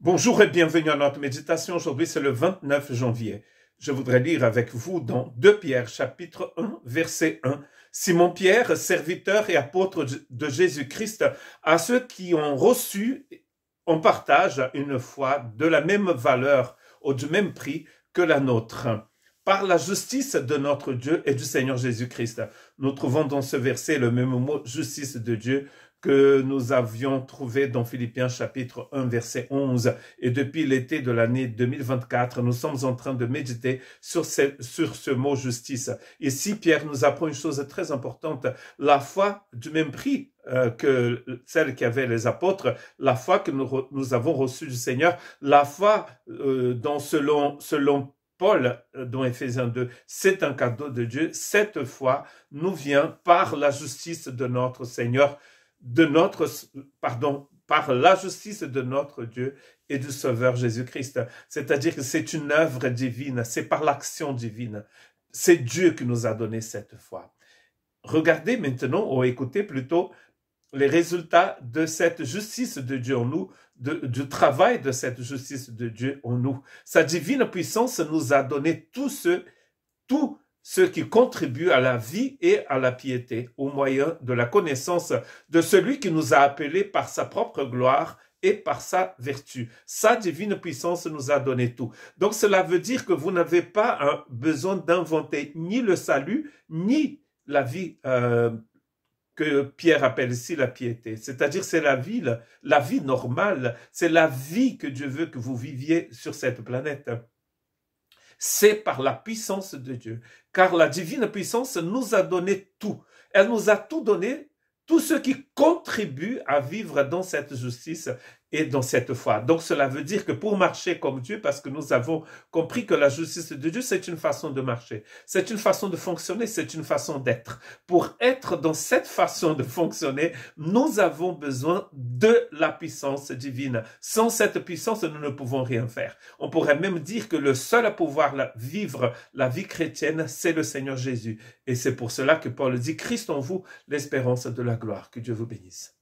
Bonjour et bienvenue à notre méditation. Aujourd'hui, c'est le 29 janvier. Je voudrais lire avec vous dans 2 Pierre, chapitre 1, verset 1. Simon Pierre, serviteur et apôtre de Jésus-Christ, à ceux qui ont reçu, on partage une foi de la même valeur ou du même prix que la nôtre. Par la justice de notre Dieu et du Seigneur Jésus-Christ. Nous trouvons dans ce verset le même mot, justice de Dieu, que nous avions trouvé dans Philippiens chapitre 1 verset 11. Et depuis l'été de l'année 2024, nous sommes en train de méditer sur ce mot justice. Ici, Pierre nous apprend une chose très importante, la foi du même prix que celle qu'avaient les apôtres, la foi que nous avons reçue du Seigneur, la foi selon Paul, dans Éphésiens 2, c'est un cadeau de Dieu. Cette foi nous vient par la justice de notre Seigneur, par la justice de notre Dieu et du Sauveur Jésus-Christ. C'est-à-dire que c'est une œuvre divine, c'est par l'action divine. C'est Dieu qui nous a donné cette foi. Regardez maintenant, ou écoutez plutôt, les résultats de cette justice de Dieu en nous, du travail de cette justice de Dieu en nous. Sa divine puissance nous a donné tout ce qui contribue à la vie et à la piété, au moyen de la connaissance de celui qui nous a appelés par sa propre gloire et par sa vertu. Sa divine puissance nous a donné tout. Donc cela veut dire que vous n'avez pas besoin d'inventer ni le salut, ni la vie que Pierre appelle ici la piété. C'est-à-dire c'est la vie normale, c'est la vie que Dieu veut que vous viviez sur cette planète. C'est par la puissance de Dieu. Car la divine puissance nous a donné tout. Elle nous a tout donné, tout ce qui contribue à vivre dans cette justice et dans cette foi. Donc cela veut dire que pour marcher comme Dieu, parce que nous avons compris que la justice de Dieu, c'est une façon de marcher, c'est une façon de fonctionner, c'est une façon d'être. Pour être dans cette façon de fonctionner, nous avons besoin de la puissance divine. Sans cette puissance, nous ne pouvons rien faire. On pourrait même dire que le seul à pouvoir vivre la vie chrétienne, c'est le Seigneur Jésus. Et c'est pour cela que Paul dit, Christ en vous, l'espérance de la gloire. Que Dieu vous bénisse.